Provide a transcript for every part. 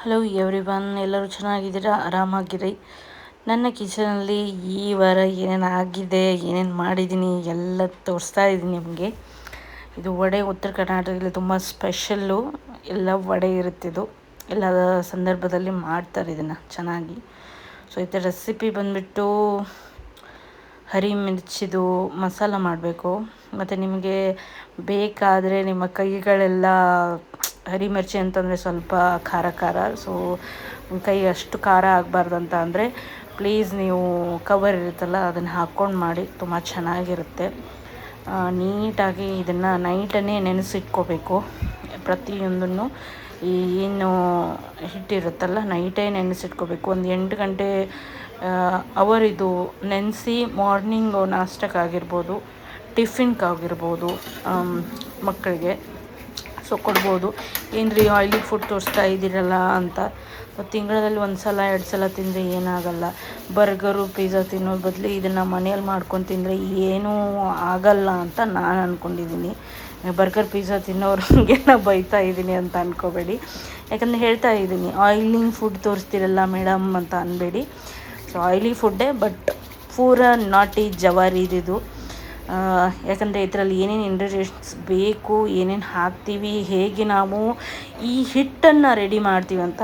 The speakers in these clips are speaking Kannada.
ಹಲೋ ಎವ್ರಿವನ್, ಎಲ್ಲರೂ ಚೆನ್ನಾಗಿದ್ದೀರಾ? ಆರಾಮಾಗಿರಿ. ನನ್ನ ಕಿಚನಲ್ಲಿ ಈ ವಾರ ಏನೇನು ಆಗಿದೆ, ಏನೇನು ಮಾಡಿದ್ದೀನಿ ಎಲ್ಲ ತೋರಿಸ್ತಾ ಇದ್ದೀನಿ ನಿಮಗೆ. ಇದು ವಡೆ ಉತ್ತರ ಕರ್ನಾಟಕದಲ್ಲಿ ತುಂಬ ಸ್ಪೆಷಲ್ಲು. ಎಲ್ಲ ವಡೆ ಇರುತ್ತಿದ್ದು ಎಲ್ಲ ಸಂದರ್ಭದಲ್ಲಿ ಮಾಡ್ತಾರೆ ಇದನ್ನು ಚೆನ್ನಾಗಿ. ಸೊ ಇದರ ರೆಸಿಪಿ ಬಂದುಬಿಟ್ಟು ಹರಿ ಮಿರ್ಚಿದು ಮಸಾಲ ಮಾಡಬೇಕು. ಮತ್ತು ನಿಮಗೆ ಬೇಕಾದರೆ ನಿಮ್ಮ ಕೈಗಳೆಲ್ಲ ಹರಿ ಮಿರ್ಚಿ ಅಂತಂದರೆ ಸ್ವಲ್ಪ ಖಾರ ಖಾರ, ಸೊ ಕೈ ಅಷ್ಟು ಖಾರ ಆಗಬಾರ್ದು ಅಂತ ಅಂದರೆ ಪ್ಲೀಸ್ ನೀವು ಕವರ್ ಇರುತ್ತಲ್ಲ ಅದನ್ನು ಹಾಕ್ಕೊಂಡು ಮಾಡಿ, ತುಂಬ ಚೆನ್ನಾಗಿರುತ್ತೆ. ನೀಟಾಗಿ ಇದನ್ನು ನೈಟನ್ನೇ ನೆನೆಸಿಟ್ಕೋಬೇಕು. ಪ್ರತಿಯೊಂದನ್ನು ಏನು ಹಿಟ್ಟಿರುತ್ತಲ್ಲ ನೈಟೇ ನೆನೆಸಿಟ್ಕೋಬೇಕು. ಒಂದು 8 ಗಂಟೆ ಅವರಿದು ನೆನೆಸಿ ಮಾರ್ನಿಂಗು ನಾಷ್ಟಕ್ಕಾಗಿರ್ಬೋದು, ಟಿಫಿನ್ಗಾಗಿರ್ಬೋದು, ಮಕ್ಕಳಿಗೆ ಸೊ ಕೊಡ್ಬೋದು. ಏನ್ರಿ ಆಯಿಲಿ ಫುಡ್ ತೋರಿಸ್ತಾ ಇದ್ದೀರಲ್ಲ ಅಂತ. ತಿಂಗಳಲ್ಲಿ 1 ಸಲ 2 ಸಲ ತಿಂದರೆ ಏನಾಗಲ್ಲ. ಬರ್ಗರು ಪಿಜ್ಜಾ ತಿನ್ನೋ ಬದಲು ಇದನ್ನು ಮನೇಲಿ ಮಾಡ್ಕೊಂಡು ತಿಂದರೆ ಏನೂ ಆಗಲ್ಲ ಅಂತ ನಾನು ಅಂದ್ಕೊಂಡಿದ್ದೀನಿ. ಬರ್ಗರ್ ಪಿಜ್ಜಾ ತಿನ್ನೋರಿಗೆಲ್ಲ ಬೈತಾ ಇದ್ದೀನಿ ಅಂತ ಅಂದ್ಕೋಬೇಡಿ. ಯಾಕಂದರೆ ಹೇಳ್ತಾ ಇದ್ದೀನಿ ಆಯಿಲಿಂಗ್ ಫುಡ್ ತೋರಿಸ್ತಿರಲ್ಲ ಮೇಡಮ್ ಅಂತ ಅನ್ಬೇಡಿ. ಸೊ ಆಯಿಲಿ ಫುಡ್ಡೇ, ಬಟ್ ಪೂರಾ ನಾಟಿ ಜವಾರಿದು. ಯಾಕಂದರೆ ಇದರಲ್ಲಿ ಏನೇನು ಇಂಗ್ರೀಡಿಯೆಂಟ್ಸ್ ಬೇಕು, ಏನೇನು ಹಾಕ್ತೀವಿ, ಹೇಗೆ ನಾವು ಈ ಹಿಟ್ಟನ್ನು ರೆಡಿ ಮಾಡ್ತೀವಿ ಅಂತ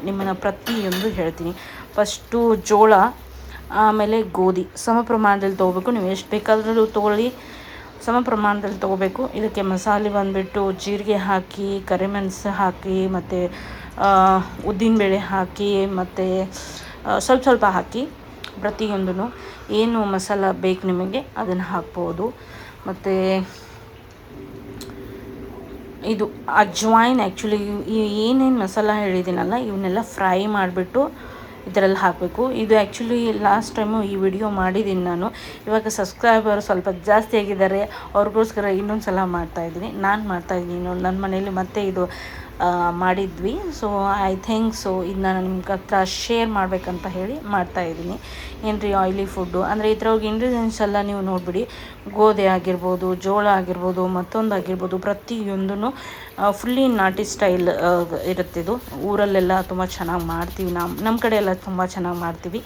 ನಿಮ್ಮನ್ನು ಪ್ರತಿಯೊಂದು ಹೇಳ್ತೀನಿ. ಫಸ್ಟು ಜೋಳ, ಆಮೇಲೆ ಗೋಧಿ ಸಮ ಪ್ರಮಾಣದಲ್ಲಿ ತೊಗೋಬೇಕು. ನೀವು ಎಷ್ಟು ಬೇಕಾದರೂ ತೊಗೊಳ್ಳಿ, ಸಮ ಪ್ರಮಾಣದಲ್ಲಿ ತೊಗೋಬೇಕು. ಇದಕ್ಕೆ ಮಸಾಲೆ ಬಂದುಬಿಟ್ಟು ಜೀರಿಗೆ ಹಾಕಿ, ಕರಿಮೆಣಸು ಹಾಕಿ, ಮತ್ತು ಉದ್ದಿನಬೇಳೆ ಹಾಕಿ, ಮತ್ತು ಸ್ವಲ್ಪ ಹಾಕಿ ಪ್ರತಿಯೊಂದೂ ಏನು ಮಸಾಲ ಬೇಕು ನಿಮಗೆ ಅದನ್ನು ಹಾಕ್ಬೋದು. ಮತ್ತು ಇದು ಅಜ್ವಾಯಿನ್, ಆ್ಯಕ್ಚುಲಿ ಏನೇನು ಮಸಾಲ ಹೇಳಿದ್ದೀನಲ್ಲ ಇವನ್ನೆಲ್ಲ ಫ್ರೈ ಮಾಡಿಬಿಟ್ಟು ಇದರಲ್ಲಿ ಹಾಕಬೇಕು. ಇದು ಆ್ಯಕ್ಚುಲಿ ಲಾಸ್ಟ್ ಟೈಮು ಈ ವಿಡಿಯೋ ಮಾಡಿದ್ದೀನಿ ನಾನು. ಇವಾಗ ಸಬ್ಸ್ಕ್ರೈಬರ್ ಸ್ವಲ್ಪ ಜಾಸ್ತಿ ಆಗಿದ್ದಾರೆ, ಅವ್ರಿಗೋಸ್ಕರ ಇನ್ನೊಂದು ಸಲ ಮಾಡ್ತಾಯಿದ್ದೀನಿ. ನಾನು ಮಾಡ್ತಾಯಿದ್ದೀನಿ ನನ್ನ ಮನೇಲಿ ಮತ್ತೆ ಇದು ಮಾಡಿದ್ವಿ. ಸೊ ಐ ಥಿಂಕ್ ಸೊ ಇದನ್ನ ನಿಮ್ಗೆ ಹತ್ರ ಶೇರ್ ಮಾಡಬೇಕಂತ ಹೇಳಿ ಮಾಡ್ತಾಯಿದ್ದೀನಿ. ಏನ್ರಿ ಆಯಿಲಿ ಫುಡ್ಡು ಅಂದರೆ ಇದ್ರೊಳಗೆ ಇಂಗ್ರೀಡಿಯೆಂಟ್ಸ್ ಎಲ್ಲ ನೀವು ನೋಡಿಬಿಡಿ. ಗೋಧಿ ಆಗಿರ್ಬೋದು, ಜೋಳ ಆಗಿರ್ಬೋದು, ಮತ್ತೊಂದು ಆಗಿರ್ಬೋದು, ಪ್ರತಿಯೊಂದೂ ಫುಲ್ಲಿ ನಾಟಿ ಸ್ಟೈಲ್ ಇರುತ್ತಿದ್ದು. ಊರಲ್ಲೆಲ್ಲ ತುಂಬ ಚೆನ್ನಾಗಿ ಮಾಡ್ತೀವಿ, ನಮ್ಮ ಕಡೆ ಎಲ್ಲ ತುಂಬ ಚೆನ್ನಾಗಿ ಮಾಡ್ತೀವಿ.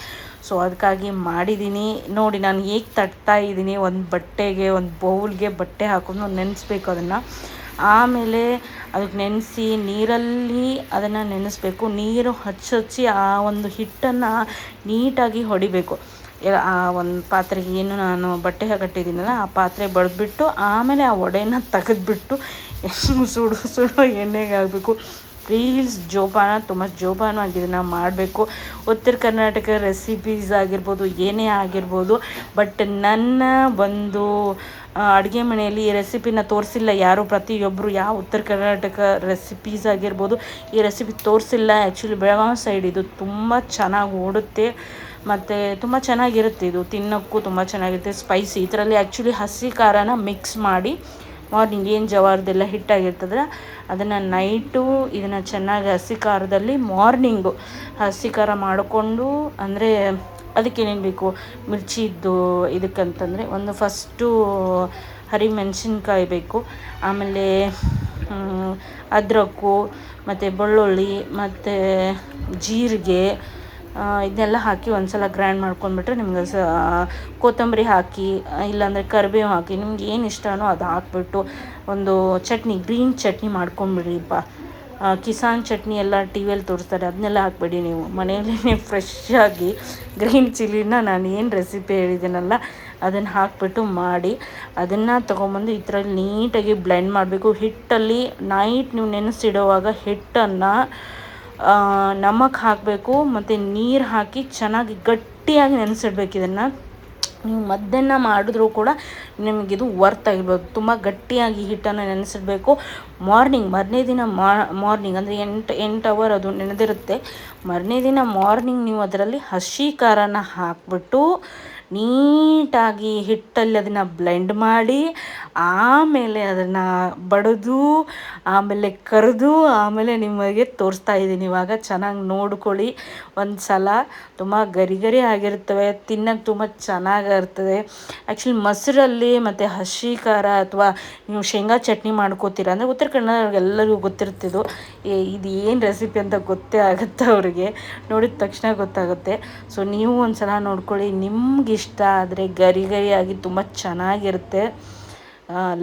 ಸೊ ಅದಕ್ಕಾಗಿ ಮಾಡಿದ್ದೀನಿ. ನೋಡಿ ನಾನು ಹೇಗೆ ತಟ್ತಾ ಇದ್ದೀನಿ. ಒಂದು ಬಟ್ಟೆಗೆ, ಒಂದು ಬೌಲ್ಗೆ ಬಟ್ಟೆ ಹಾಕೊಂಡು ನೆನೆಸ್ಬೇಕು ಅದನ್ನು. ಆಮೇಲೆ ಅದಕ್ಕೆ ನೆನೆಸಿ ನೀರಲ್ಲಿ ಅದನ್ನು ನೆನೆಸ್ಬೇಕು. ನೀರು ಹಚ್ಚಿ ಆ ಒಂದು ಹಿಟ್ಟನ್ನು ನೀಟಾಗಿ ಹೊಡಿಬೇಕು. ಆ ಒಂದು ಪಾತ್ರೆಗೆ ಏನು ನಾನು ಬಟ್ಟೆ ಕಟ್ಟಿದ್ದೀನಲ್ಲ ಆ ಪಾತ್ರೆ ಬಡಿದ್ಬಿಟ್ಟು ಆಮೇಲೆ ಆ ವಡೆನ ತೆಗೆದ್ಬಿಟ್ಟು ಸುಡು ಎಣ್ಣೆಗೆ ಹಾಕಬೇಕು. ಪ್ಲೀಸ್ ತುಂಬ ಜೋಪಾನವಾಗಿ ಇದನ್ನು ಮಾಡಬೇಕು. ಉತ್ತರ ಕರ್ನಾಟಕ ರೆಸಿಪೀಸ್ ಆಗಿರ್ಬೋದು, ಏನೇ ಆಗಿರ್ಬೋದು, ಬಟ್ ನನ್ನ ಒಂದು ಅಡುಗೆ ಮನೆಯಲ್ಲಿ ಈ ರೆಸಿಪಿನ ತೋರಿಸಿಲ್ಲ ಯಾರು. ಪ್ರತಿಯೊಬ್ಬರು ಯಾವ ಉತ್ತರ ಕರ್ನಾಟಕ ರೆಸಿಪೀಸ್ ಆಗಿರ್ಬೋದು ಈ ರೆಸಿಪಿ ತೋರಿಸಿಲ್ಲ. ಆ್ಯಕ್ಚುಲಿ ಬೆಳಗಾವಿ ಸೈಡ್ ಇದು ತುಂಬ ಚೆನ್ನಾಗಿ ಓಡುತ್ತೆ ಮತ್ತು ತುಂಬ ಚೆನ್ನಾಗಿರುತ್ತೆ. ಇದು ತಿನ್ನೋಕ್ಕೂ ತುಂಬ ಚೆನ್ನಾಗಿರುತ್ತೆ, ಸ್ಪೈಸಿ. ಇದರಲ್ಲಿ ಆ್ಯಕ್ಚುಲಿ ಹಸಿ ಖಾರನ ಮಿಕ್ಸ್ ಮಾಡಿ ಮಾರ್ನಿಂಗ್ ಏನು ಜವಾರದೆಲ್ಲ ಹಿಟ್ಟಾಗಿರ್ತದಲ್ಲ ಅದನ್ನು ನೈಟು ಇದನ್ನು ಚೆನ್ನಾಗಿ ಹಸಿ ಖಾರದಲ್ಲಿ ಮಾರ್ನಿಂಗು ಹಸಿ ಖಾರ ಮಾಡಿಕೊಂಡು, ಅಂದರೆ ಅದಕ್ಕೇನೇನು ಬೇಕು ಮಿರ್ಚಿದ್ದು ಇದಕ್ಕಂತಂದರೆ ಒಂದು ಫಸ್ಟು ಹರಿ ಮೆಣಸಿನ್ಕಾಯಿ ಬೇಕು, ಆಮೇಲೆ ಅದ್ರಕ್ಕು, ಮತ್ತು ಬೆಳ್ಳುಳ್ಳಿ, ಮತ್ತು ಜೀರಿಗೆ, ಇದನ್ನೆಲ್ಲ ಹಾಕಿ ಒಂದು ಸಲ ಗ್ರೈಂಡ್ ಮಾಡ್ಕೊಂಡ್ಬಿಟ್ರೆ ನಿಮ್ಗೆ ಕೊತ್ತಂಬರಿ ಹಾಕಿ, ಇಲ್ಲಾಂದರೆ ಕರಿಬೇವು ಹಾಕಿ, ನಿಮ್ಗೆ ಏನು ಇಷ್ಟನೋ ಅದು ಹಾಕ್ಬಿಟ್ಟು ಒಂದು ಚಟ್ನಿ, ಗ್ರೀನ್ ಚಟ್ನಿ ಮಾಡ್ಕೊಂಬಿಡಿಪ್ಪ. ಕಿಸಾನ್ ಚಟ್ನಿ ಎಲ್ಲ ಟಿ ವಿಯಲ್ಲಿ ತೋರಿಸ್ತಾರೆ, ಅದನ್ನೆಲ್ಲ ಹಾಕಬೇಡಿ. ನೀವು ಮನೆಯಲ್ಲೇ ಫ್ರೆಶ್ಶಾಗಿ ಗ್ರೀನ್ ಚಿಲ್ಲಿನ ನಾನು ಏನು ರೆಸಿಪಿ ಹೇಳಿದ್ದೀನಲ್ಲ ಅದನ್ನು ಹಾಕಿಬಿಟ್ಟು ಮಾಡಿ, ಅದನ್ನು ತೊಗೊಂಬಂದು ಇದರಲ್ಲಿ ನೀಟಾಗಿ ಬ್ಲೆಂಡ್ ಮಾಡಬೇಕು. ಹಿಟ್ಟಲ್ಲಿ ನೈಟ್ ನೀವು ನೆನೆಸಿಡುವಾಗ ಹಿಟ್ಟನ್ನು ನಮಕ್ ಹಾಕಬೇಕು ಮತ್ತು ನೀರು ಹಾಕಿ ಚೆನ್ನಾಗಿ ಗಟ್ಟಿಯಾಗಿ ನೆನೆಸಿಡ್ಬೇಕು. ಇದನ್ನು ನೀವು ಮಧ್ಯಾಹ್ನ ಮಾಡಿದ್ರೂ ಕೂಡ ನಿಮಗಿದು ವರ್ತ್ ಆಗಿರ್ಬೋದು. ತುಂಬ ಗಟ್ಟಿಯಾಗಿ ಹಿಟ್ಟನ್ನು ನೆನೆಸಿಡಬೇಕು. ಮಾರನೇ ದಿನ ಮಾರ್ನಿಂಗ್ ಅಂದರೆ 8 ಅವರ್ ಅದು ನೆನೆದಿರುತ್ತೆ. ಮಾರನೇ ದಿನ ಮಾರ್ನಿಂಗ್ ನೀವು ಅದರಲ್ಲಿ ಹಸಿ ಖಾರನ ಹಾಕಿಬಿಟ್ಟು ನೀಟಾಗಿ ಹಿಟ್ಟಲ್ಲಿ ಅದನ್ನು ಬ್ಲೆಂಡ್ ಮಾಡಿ ಆಮೇಲೆ ಅದನ್ನು ಬಡಿದು ಆಮೇಲೆ ಕರೆದು ಆಮೇಲೆ ನಿಮಗೆ ತೋರಿಸ್ತಾ ಇದ್ದೀನಿ. ಇವಾಗ ಚೆನ್ನಾಗಿ ನೋಡ್ಕೊಳ್ಳಿ ಒಂದು ಸಲ. ತುಂಬ ಗರಿ ಗರಿ ಆಗಿರ್ತವೆ, ತಿನ್ನೋಕ್ಕೆ ತುಂಬ ಚೆನ್ನಾಗಿರ್ತದೆ. ಆ್ಯಕ್ಚುಲಿ ಮೊಸರಲ್ಲಿ ಮತ್ತು ಹಸಿ ಖಾರ ಅಥವಾ ನೀವು ಶೇಂಗಾ ಚಟ್ನಿ ಮಾಡ್ಕೋತೀರ ಅಂದರೆ ಉತ್ತರ ಕನ್ನಡ ಎಲ್ಲರಿಗೂ ಗೊತ್ತಿರ್ತಿದ್ದು ಇದು ಏನು ರೆಸಿಪಿ ಅಂತ ಗೊತ್ತೇ ಆಗುತ್ತೆ ಅವ್ರಿಗೆ, ನೋಡಿದ ತಕ್ಷಣ ಗೊತ್ತಾಗುತ್ತೆ. ಸೊ ನೀವು ಒಂದು ಸಲ ನೋಡ್ಕೊಳ್ಳಿ, ನಿಮ್ಗೆ ಇಷ್ಟ ಆದರೆ ಗರಿ ಗರಿಯಾಗಿ ತುಂಬ ಚೆನ್ನಾಗಿರುತ್ತೆ.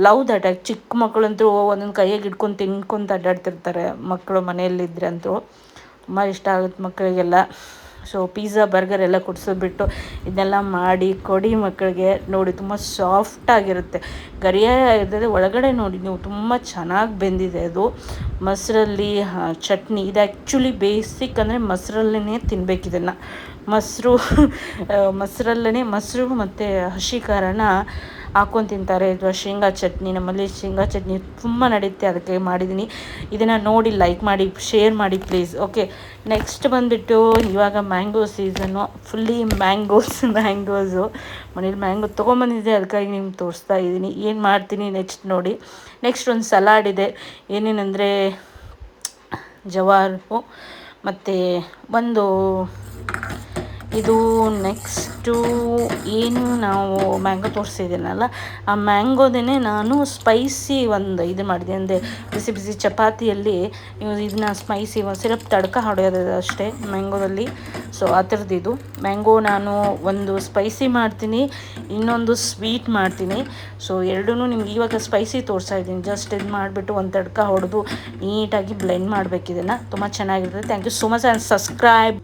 Love that. ಚಿಕ್ಕ ಮಕ್ಕಳಂತೂ ಒಂದೊಂದು ಕೈಯಾಗಿ ಇಟ್ಕೊಂಡು ತಿನ್ಕೊಂತ ಅಡ್ಡಾಡ್ತಿರ್ತಾರೆ ಮಕ್ಕಳು ಮನೆಯಲ್ಲಿದ್ದರೆ ಅಂತೂ ತುಂಬ ಇಷ್ಟ ಆಗುತ್ತೆ ಮಕ್ಕಳಿಗೆಲ್ಲ. ಸೊ ಪಿಜ್ಜಾ ಬರ್ಗರ್ ಎಲ್ಲ ಕೊಡಿಸೋದ್ಬಿಟ್ಟು ಇದನ್ನೆಲ್ಲ ಮಾಡಿ ಕೊಡಿ ಮಕ್ಕಳಿಗೆ. ನೋಡಿ ತುಂಬ ಸಾಫ್ಟಾಗಿರುತ್ತೆ, ಗರಿಯಾಗಿರ್ತದೆ. ಒಳಗಡೆ ನೋಡಿ ನೀವು ತುಂಬ ಚೆನ್ನಾಗಿ ಬೆಂದಿದೆ ಅದು ಮೊಸರಲ್ಲಿ ಚಟ್ನಿ. ಇದು ಆ್ಯಕ್ಚುಲಿ ಬೇಸಿಕ್ ಅಂದರೆ ಮೊಸರಲ್ಲೇ ತಿನ್ಬೇಕು ಇದನ್ನು. ಮೊಸರು ಮತ್ತು ಹಸಿ ಖಾರನ ಹಾಕ್ಕೊಂಡು ತಿಂತಾರೆ. ಅಥವಾ ಶೇಂಗಾ ಚಟ್ನಿ, ನಮ್ಮಲ್ಲಿ ಶೇಂಗಾ ಚಟ್ನಿ ತುಂಬ ನಡೆಯುತ್ತೆ, ಅದಕ್ಕೆ ಮಾಡಿದ್ದೀನಿ. ಇದನ್ನು ನೋಡಿ ಲೈಕ್ ಮಾಡಿ, ಶೇರ್ ಮಾಡಿ ಪ್ಲೀಸ್. ಓಕೆ, ನೆಕ್ಸ್ಟ್ ಬಂದುಬಿಟ್ಟು ಇವಾಗ ಮ್ಯಾಂಗೋ ಸೀಸನ್ನು, ಫುಲ್ಲಿ ಮ್ಯಾಂಗೋಸು ಮನೇಲಿ ಮ್ಯಾಂಗೋ ತೊಗೊಂಬಂದಿದ್ದೆ, ಅದಕ್ಕಾಗಿ ನಿಮ್ಗೆ ತೋರಿಸ್ತಾ ಇದ್ದೀನಿ ಏನು ಮಾಡ್ತೀನಿ ನೆಕ್ಸ್ಟ್ ನೋಡಿ. ನೆಕ್ಸ್ಟ್ ಒಂದು ಸಲಾಡ್ ಇದೆ. ಏನೇನೆಂದರೆ ಜವಾರು ಮತ್ತು ಒಂದು ಇದು ನೆಕ್ಸ್ಟು ಏನು ನಾವು ಮ್ಯಾಂಗೋ ತೋರಿಸಿದ್ದೀನಲ್ಲ, ಆ ಮ್ಯಾಂಗೋದೇ ನಾನು ಸ್ಪೈಸಿ ಒಂದು ಇದು ಮಾಡಿದೆ. ಅಂದರೆ ಬಿಸಿ ಬಿಸಿ ಚಪಾತಿಯಲ್ಲಿ ನೀವು ಇದನ್ನ ಸ್ಪೈಸಿ ಸಿರಪ್ ತಡ್ಕ ಹೊಡೆಯೋದು ಅಷ್ಟೇ ಮ್ಯಾಂಗೋದಲ್ಲಿ. ಸೊ ಆ ಥರದ್ದು ಇದು ಮ್ಯಾಂಗೋ ನಾನು ಒಂದು ಸ್ಪೈಸಿ ಮಾಡ್ತೀನಿ, ಇನ್ನೊಂದು ಸ್ವೀಟ್ ಮಾಡ್ತೀನಿ. ಸೊ ಎರಡೂ ನಿಮ್ಗೆ ಇವಾಗ ಸ್ಪೈಸಿ ತೋರಿಸ್ತಾ ಇದ್ದೀನಿ. ಜಸ್ಟ್ ಇದು ಮಾಡಿಬಿಟ್ಟು ಒಂದು ತಡ್ಕ ಹೊಡೆದು ನೀಟಾಗಿ ಬ್ಲೆಂಡ್ ಮಾಡಬೇಕು. ಇದನ್ನು ತುಂಬ ಚೆನ್ನಾಗಿರ್ತದೆ. Thank you so much and subscribe.